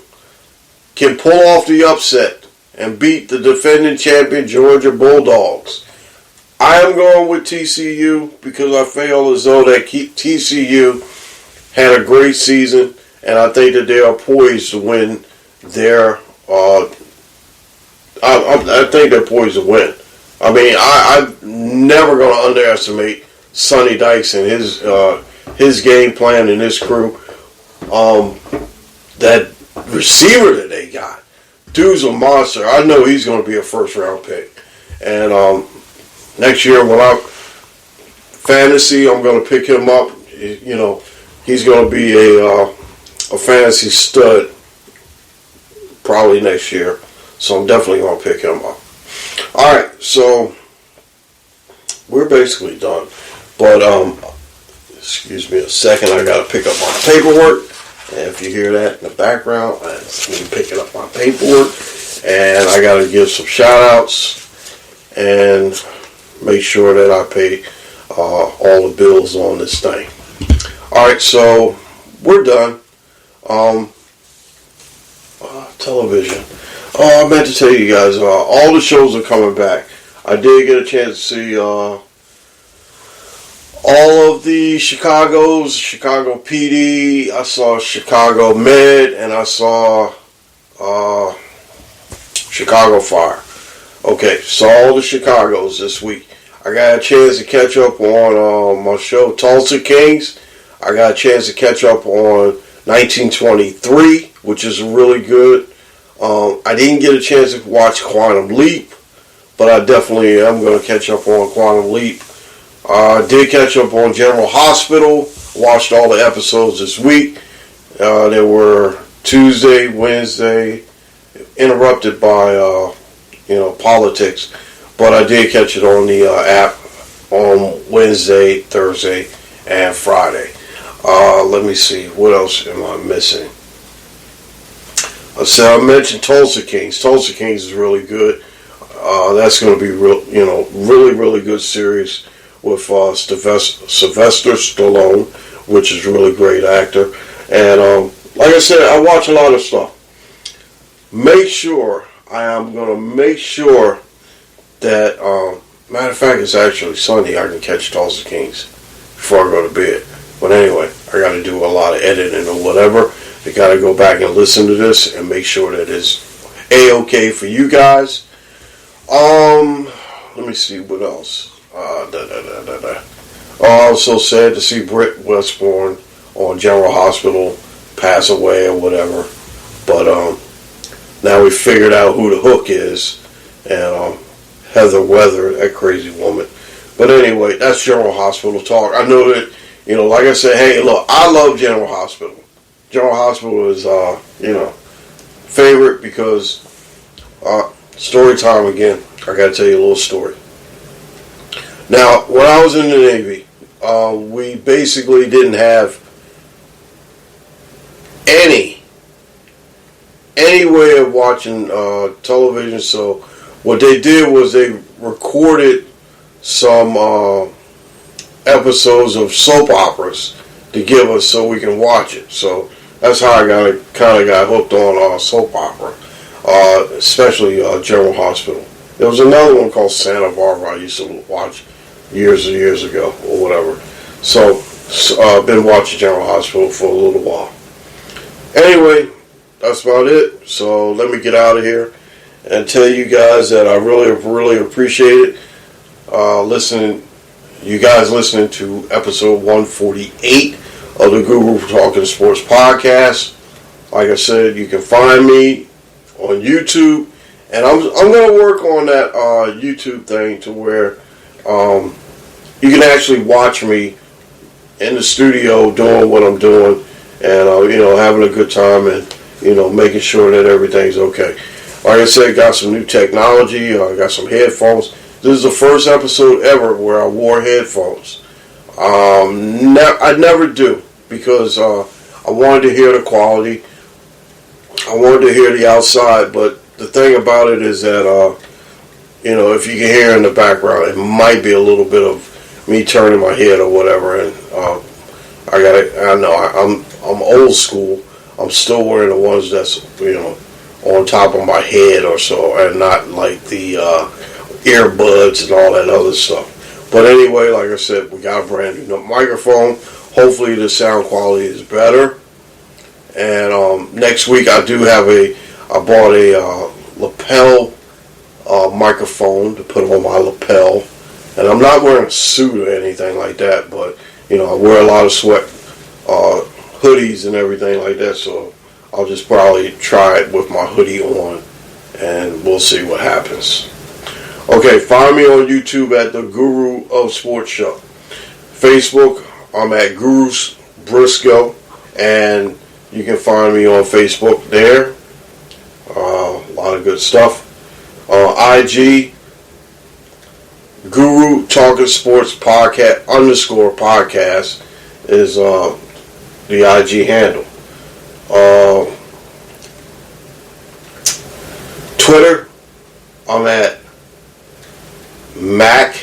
can pull off the upset and beat the defending champion Georgia Bulldogs. I am going with TCU because I feel as though that TCU had a great season, and I think that they are poised to win their. I think they're poised to win. I mean, I'm never going to underestimate Sonny Dykes and his game plan and his crew. That receiver that they got, dude's a monster. I know he's going to be a first-round pick. And next year, when I fantasy, I'm going to pick him up. You know, he's going to be a fantasy stud probably next year. So I'm definitely going to pick him up. All right, so we're basically done. But excuse me a second. I got to pick up my paperwork. And if you hear that in the background, that's me picking up my paperwork. And I got to give some shout-outs and make sure that I pay all the bills on this thing. All right, so we're done. Television. Oh, I meant to tell you guys, all the shows are coming back. I did get a chance to see all of the Chicago PD. I saw Chicago Med, and I saw Chicago Fire. Okay, saw all the Chicagos this week. I got a chance to catch up on my show Tulsa Kings. I got a chance to catch up on 1923, which is really good. I didn't get a chance to watch Quantum Leap, but I definitely am going to catch up on Quantum Leap. I did catch up on General Hospital. Watched all the episodes this week. There were Tuesday, Wednesday, interrupted by politics, but I did catch it on the app on Wednesday, Thursday, and Friday. Let me see, what else am I missing? I mentioned Tulsa Kings. Tulsa Kings is really good. That's going to be really good series with Sylvester Stallone, which is a really great actor. And like I said, I watch a lot of stuff. I am going to make sure that, matter of fact, it's actually Sunday I can catch Tulsa Kings before I go to bed. But anyway, I got to do a lot of editing or whatever. I got to go back and listen to this and make sure that it's A-okay for you guys. Let me see what else. Also sad to see Britt Westbourne on General Hospital pass away or whatever. But now we figured out who the hook is. And Heather Weather, that crazy woman. But anyway, that's General Hospital talk. I know that, like I said, hey, look, I love General Hospital. General Hospital is, favorite because story time again. I got to tell you a little story. Now, when I was in the Navy, we basically didn't have any way of watching television. So what they did was they recorded some episodes of soap operas to give us so we can watch it. So that's how I kind of got hooked on soap opera, especially General Hospital. There was another one called Santa Barbara I used to watch years and years ago or whatever. So I've been watching General Hospital for a little while. Anyway, that's about it. So let me get out of here and tell you guys that I really appreciate it. You guys listening to episode 148 of the GURU Talkin Sports podcast. Like I said, you can find me on YouTube, and I'm going to work on that YouTube thing to where you can actually watch me in the studio doing what I'm doing, and having a good time, and making sure that everything's okay. Like I said, got some new technology. I got some headphones. This is the first episode ever where I wore headphones. I never do because I wanted to hear the quality. I wanted to hear the outside, but the thing about it is that if you can hear in the background, it might be a little bit of me turning my head or whatever. And I'm old school. I'm still wearing the ones that's on top of my head or so, and not like the earbuds and all that other stuff. But anyway, like I said, we got a brand new microphone. Hopefully the sound quality is better. And next week I bought a lapel microphone to put on my lapel. And I'm not wearing a suit or anything like that, but I wear a lot of sweat hoodies and everything like that, so I'll just probably try it with my hoodie on, and we'll see what happens. Okay, find me on YouTube at the Guru of Sports Show. Facebook, I'm at Guru's Briscoe, and you can find me on Facebook there. A lot of good stuff. IG, Guru Talkin Sports Podcast _podcast is the IG handle. Twitter, I'm at Mac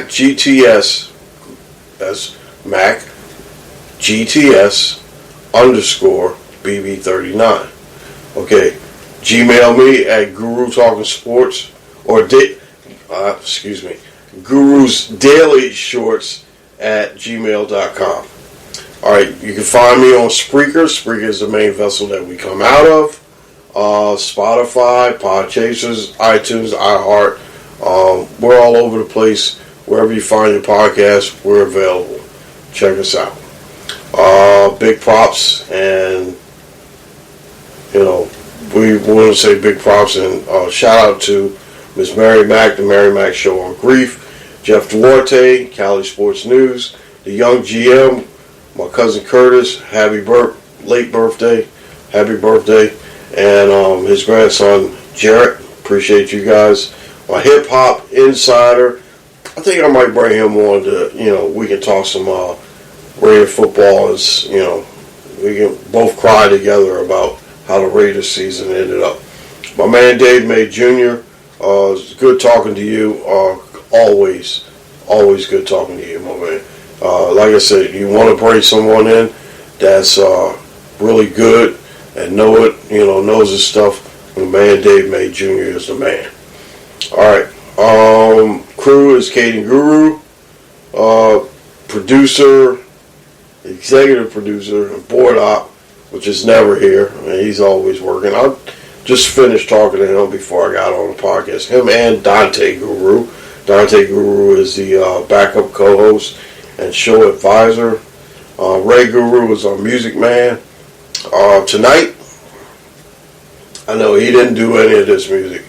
GTS. That's Mac GTS _BB39. Okay, Gmail me at Guru Talkin Sports Guru's Daily Shorts at gmail.com. Alright, you can find me on Spreaker. Spreaker is the main vessel that we come out of. Spotify, Podchasers, iTunes, iHeart. We're all over the place. Wherever you find your podcast, we're available. Check us out. Big props, and we want to say big props and shout out to Miss Mary Mack, the Mary Mack Show on Grief, Jeff Duarte, Cali Sports News, the Young GM, my cousin Curtis, late birthday, happy birthday, and his grandson Jarrett. Appreciate you guys. My hip hop insider, I think I might bring him on to, we can talk some Raider football. We can both cry together about how the Raiders season ended up. My man Dave May Jr., it's good talking to you. Always good talking to you, my man. Like I said, you want to bring someone in that's really good and knows his stuff. The man Dave May Jr. is the man. Alright, crew is Katie Guru, producer, executive producer, and board op, which is never here, and he's always working. I just finished talking to him before I got on the podcast. Him and Dante Guru. Dante Guru is the backup co-host and show advisor. Ray Guru is our music man. Tonight, I know he didn't do any of this music.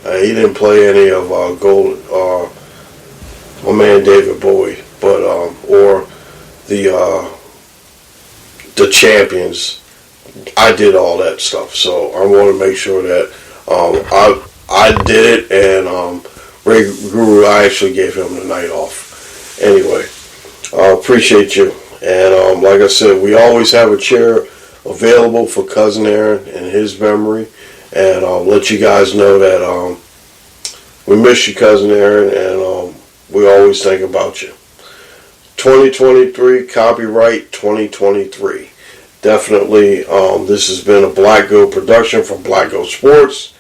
He didn't play any of my man David Bowie, but or the champions, I did all that stuff. So I want to make sure that I did it, and Ray Guru, I actually gave him the night off. Anyway, I appreciate you. And like I said, we always have a chair available for Cousin Aaron in his memory. And I'll let you guys know that we miss you, Cousin Aaron, and we always think about you. 2023, copyright 2023. Definitely, this has been a Black Goat production from Black Goat Sports.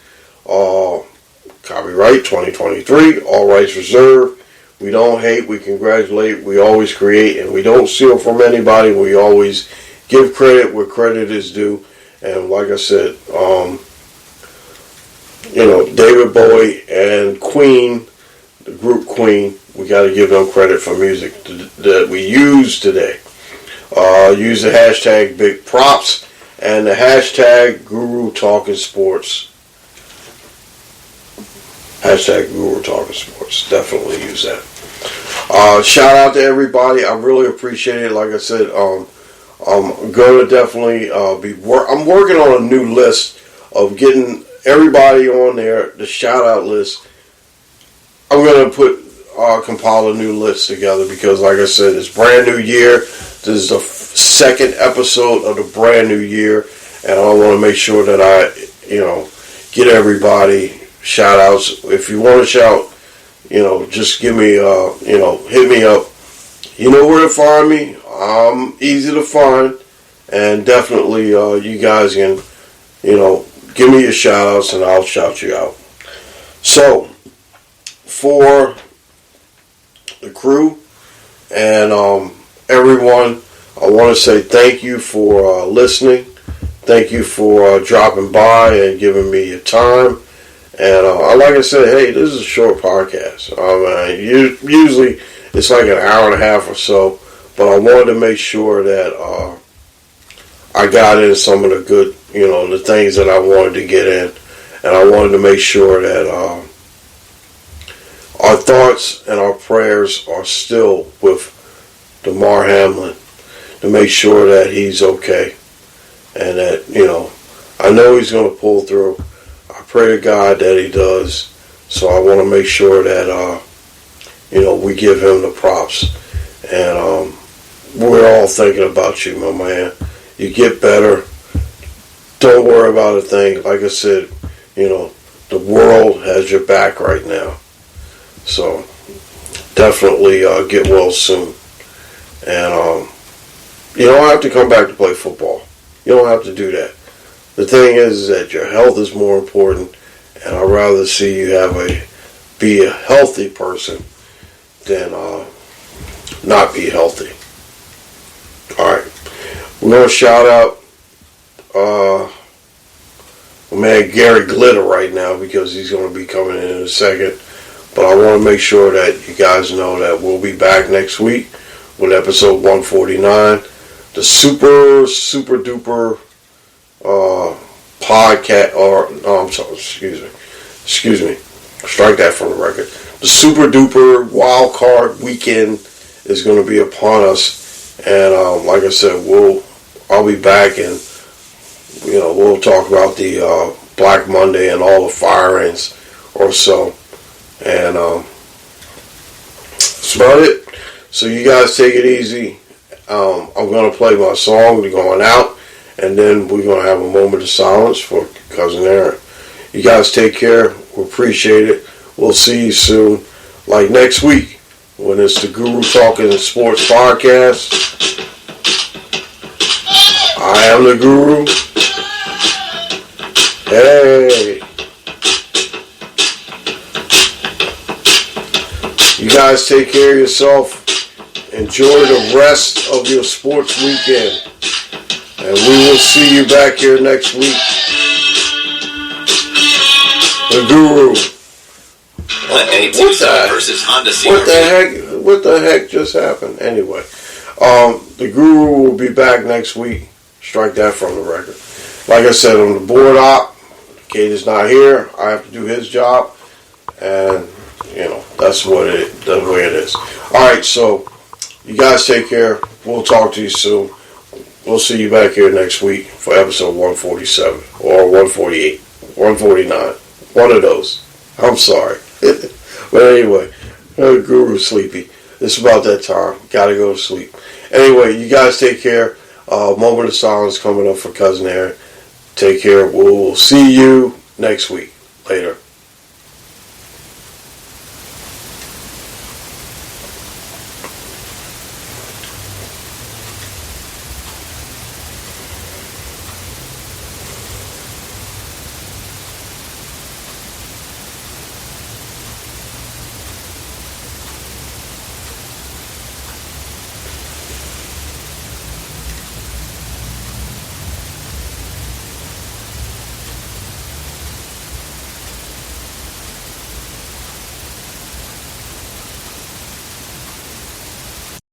Copyright 2023, all rights reserved. We don't hate, we congratulate, we always create, and we don't steal from anybody. We always give credit where credit is due. And like I said, David Bowie and Queen, the group Queen, we got to give them credit for music that we use today. Use the hashtag Big Props and the hashtag Guru Talkin Sports. Hashtag Guru Talkin Sports. Definitely use that. Shout out to everybody. I really appreciate it. Like I said, I'm gonna definitely I'm working on a new list of getting everybody on there, the shout out list. I'm gonna compile a new list together because, like I said, it's brand new year. This is the second episode of the brand new year, and I want to make sure that I, get everybody shout outs. If you want to shout, just give me, hit me up. You know where to find me. I'm easy to find, and definitely you guys can, give me your shout outs and I'll shout you out. So, for the crew and everyone, I want to say thank you for listening. Thank you for dropping by and giving me your time. And like I said, hey, this is a short podcast. Usually it's like an hour and a half or so, but I wanted to make sure that I got in some of the good, the things that I wanted to get in. And I wanted to make sure that our thoughts and our prayers are still with Damar Hamlin to make sure that he's okay. And that, I know he's going to pull through. I pray to God that he does. So I want to make sure that, we give him the props. And we're all thinking about you, my man. You get better. Don't worry about a thing. Like I said, the world has your back right now. So definitely get well soon. And you don't have to come back to play football. You don't have to do that. The thing is that your health is more important, and I'd rather see you be a healthy person than not be healthy. Alright. We're going to shout out man Gary Glitter right now because he's going to be coming in a second. But I want to make sure that you guys know that we'll be back next week with episode 149. The super duper podcast, excuse me, strike that from the record. The super duper wild card weekend is going to be upon us, and like I said, I'll be back, and we'll talk about the Black Monday and all the firings or so, and that's about it. So you guys take it easy. I'm going to play my song, we're going out, and then we're going to have a moment of silence for Cousin Aaron. You guys take care. We appreciate it. We'll see you soon. Like next week, when it's the Guru Talkin Sports Podcast. I am the Guru. Hey. You guys take care of yourself. Enjoy the rest of your sports weekend. And we will see you back here next week. The Guru. Versus Honda CR-V. What the heck just happened? Anyway, the Guru will be back next week. Strike that from the record. Like I said, on the board op, Kate is not here. I have to do his job. And, that's the way it is. Alright, so you guys take care. We'll talk to you soon. we'll see you back here next week for episode 147 or 148, 149. One of those. I'm sorry. But anyway, Guru's sleepy. It's about that time. Gotta go to sleep. Anyway, you guys take care. Moment of silence coming up for Cousin Aaron. Take care. We'll see you next week. Later.